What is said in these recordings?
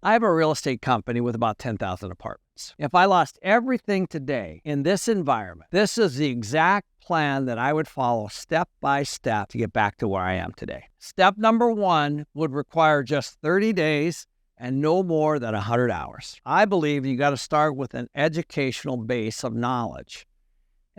I have a real estate company with about 10,000 apartments. If I lost everything today in this environment, this is the exact plan that I would follow step by step to get back to where I am today. Step number 1 would require just 30 days and no more than 100 hours. I believe you got to start with an educational base of knowledge.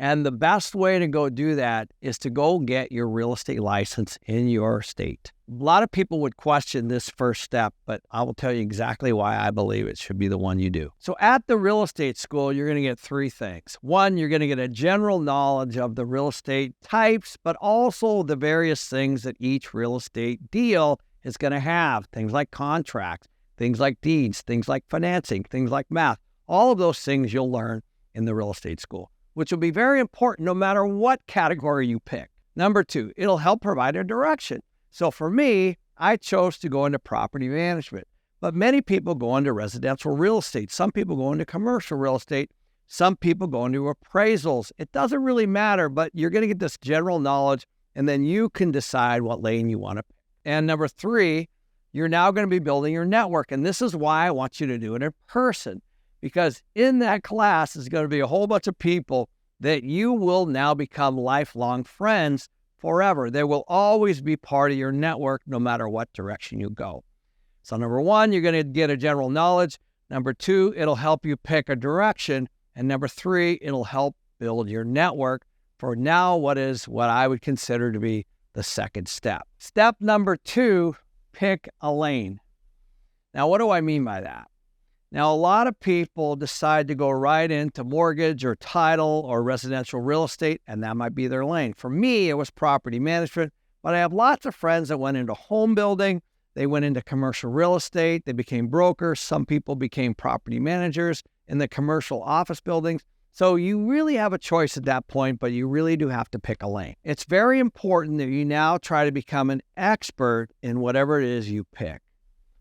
And the best way to go do that is to go get your real estate license in your state. A lot of people would question this first step, but I will tell you exactly why I believe it should be the one you do. So at the real estate school, you're going to get 3 things. 1, you're going to get a general knowledge of the real estate types, but also the various things that each real estate deal is going to have. Things like contracts, things like deeds, things like financing, things like math. All of those things you'll learn in the real estate school, which will be very important no matter what category you pick. Number 2, it'll help provide a direction. So for me, I chose to go into property management, but many people go into residential real estate. Some people go into commercial real estate. Some people go into appraisals. It doesn't really matter, but you're going to get this general knowledge, and then you can decide what lane you want to pick. And number 3, you're now going to be building your network. And this is why I want you to do it in person, because in that class is going to be a whole bunch of people that you will now become lifelong friends forever. They will always be part of your network no matter what direction you go. So number 1, you're going to get a general knowledge. Number 2, it'll help you pick a direction. And number 3, it'll help build your network for now what I would consider to be the second step. Step number 2, pick a lane. Now, what do I mean by that? Now, a lot of people decide to go right into mortgage or title or residential real estate, and that might be their lane. For me, it was property management, but I have lots of friends that went into home building. They went into commercial real estate. They became brokers. Some people became property managers in the commercial office buildings. So you really have a choice at that point, but you really do have to pick a lane. It's very important that you now try to become an expert in whatever it is you pick.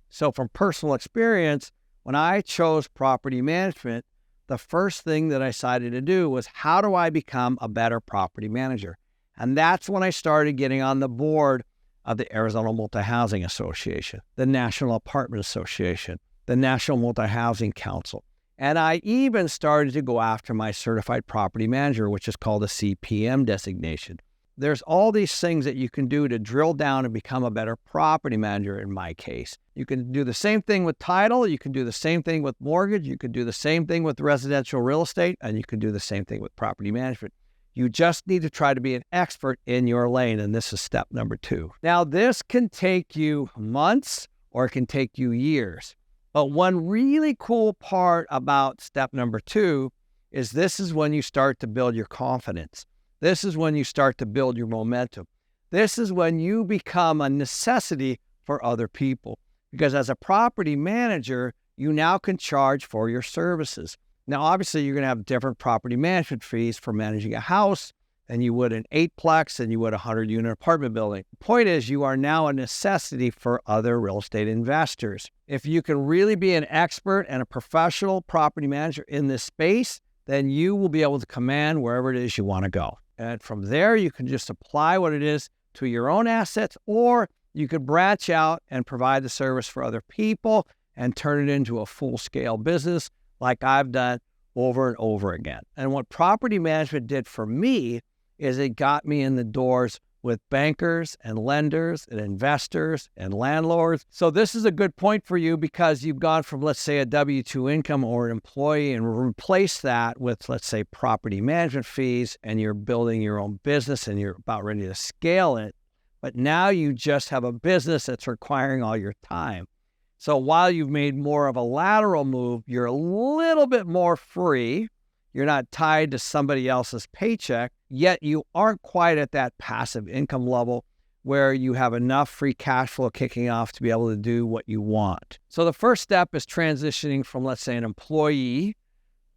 So from personal experience, when I chose property management, the first thing that I decided to do was, how do I become a better property manager? And that's when I started getting on the board of the Arizona Multi-Housing Association, the National Apartment Association, the National Multi-Housing Council. And I even started to go after my certified property manager, which is called a CPM designation. There's all these things that you can do to drill down and become a better property manager in my case. You can do the same thing with title, you can do the same thing with mortgage, you can do the same thing with residential real estate, and you can do the same thing with property management. You just need to try to be an expert in your lane, and this is step number 2. Now, this can take you months or it can take you years. But one really cool part about step number 2 is this is when you start to build your confidence. This is when you start to build your momentum. This is when you become a necessity for other people. Because as a property manager, you now can charge for your services. Now, obviously, you're going to have different property management fees for managing a house than you would an 8-plex than you would a 100-unit apartment building. The point is, you are now a necessity for other real estate investors. If you can really be an expert and a professional property manager in this space, then you will be able to command wherever it is you want to go. And from there, you can just apply what it is to your own assets, or you could branch out and provide the service for other people and turn it into a full-scale business like I've done over and over again. And what property management did for me is it got me in the doors with bankers and lenders and investors and landlords. So this is a good point for you because you've gone from, let's say, a W-2 income or an employee and replace that with, let's say, property management fees, and you're building your own business and you're about ready to scale it. But now you just have a business that's requiring all your time. So while you've made more of a lateral move, you're a little bit more free. You're not tied to somebody else's paycheck, yet you aren't quite at that passive income level where you have enough free cash flow kicking off to be able to do what you want. So the first step is transitioning from, let's say, an employee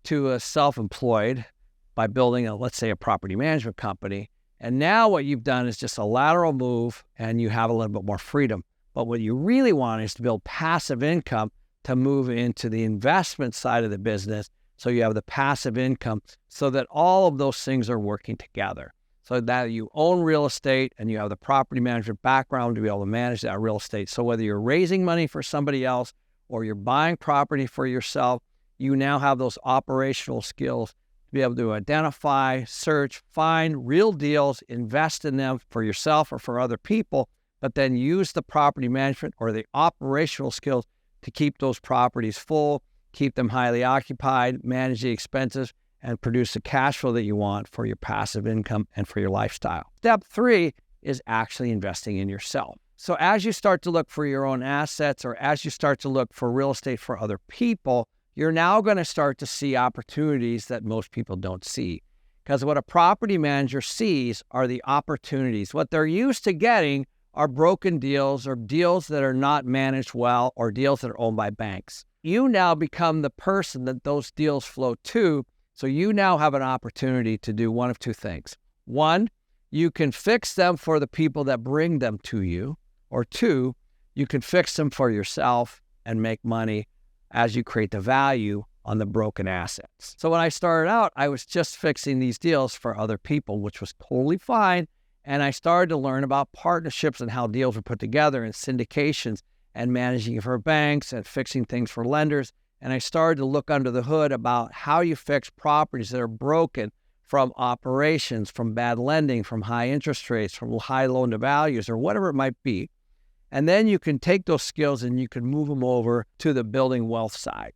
to a self-employed by building let's say, a property management company. And now what you've done is just a lateral move and you have a little bit more freedom. But what you really want is to build passive income to move into the investment side of the business. So you have the passive income so that all of those things are working together. So that you own real estate and you have the property management background to be able to manage that real estate. So whether you're raising money for somebody else or you're buying property for yourself, you now have those operational skills to be able to identify, search, find real deals, invest in them for yourself or for other people, but then use the property management or the operational skills to keep those properties full, keep them highly occupied, manage the expenses, and produce the cash flow that you want for your passive income and for your lifestyle. Step 3 is actually investing in yourself. So as you start to look for your own assets, or as you start to look for real estate for other people, you're now going to start to see opportunities that most people don't see. Because what a property manager sees are the opportunities. What they're used to getting are broken deals or deals that are not managed well or deals that are owned by banks. You now become the person that those deals flow to. So you now have an opportunity to do one of two things. One, you can fix them for the people that bring them to you. Or two, you can fix them for yourself and make money as you create the value on the broken assets. So when I started out, I was just fixing these deals for other people, which was totally fine. And I started to learn about partnerships and how deals were put together and syndications and managing for banks and fixing things for lenders. And I started to look under the hood about how you fix properties that are broken from operations, from bad lending, from high interest rates, from high loan to values, or whatever it might be. And then you can take those skills and you can move them over to the building wealth side.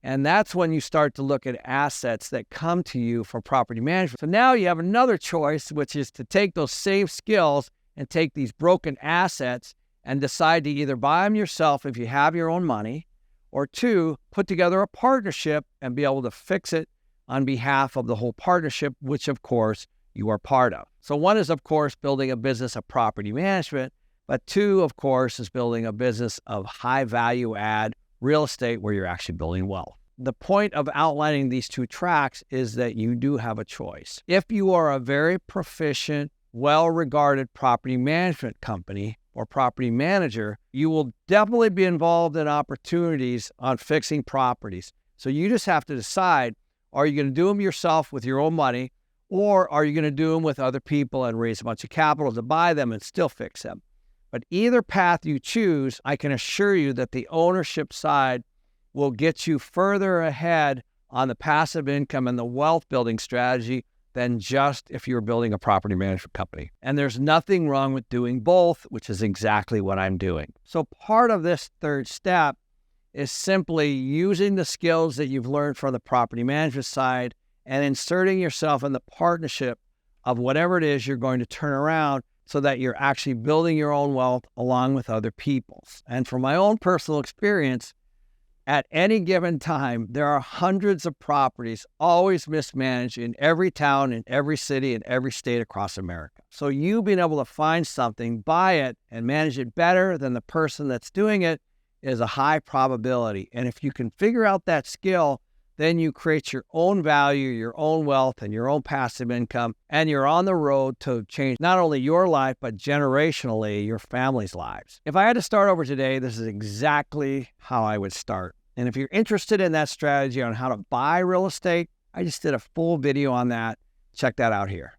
And that's when you start to look at assets that come to you for property management. So now you have another choice, which is to take those same skills and take these broken assets and decide to either buy them yourself if you have your own money, or two, put together a partnership and be able to fix it on behalf of the whole partnership, which of course you are part of. So one is of course building a business of property management, but two of course is building a business of high value add real estate where you're actually building wealth. The point of outlining these two tracks is that you do have a choice. If you are a very proficient, well-regarded property management company or property manager, you will definitely be involved in opportunities on fixing properties. So you just have to decide, are you going to do them yourself with your own money, or are you going to do them with other people and raise a bunch of capital to buy them and still fix them? But either path you choose, I can assure you that the ownership side will get you further ahead on the passive income and the wealth building strategy than just if you're building a property management company. And there's nothing wrong with doing both, which is exactly what I'm doing. So part of this third step is simply using the skills that you've learned from the property management side and inserting yourself in the partnership of whatever it is you're going to turn around so that you're actually building your own wealth along with other people's. And from my own personal experience, at any given time, there are hundreds of properties always mismanaged in every town, in every city, in every state across America. So you being able to find something, buy it, and manage it better than the person that's doing it is a high probability. And if you can figure out that skill, then you create your own value, your own wealth, and your own passive income, and you're on the road to change not only your life, but generationally your family's lives. If I had to start over today, this is exactly how I would start. And if you're interested in that strategy on how to buy real estate, I just did a full video on that. Check that out here.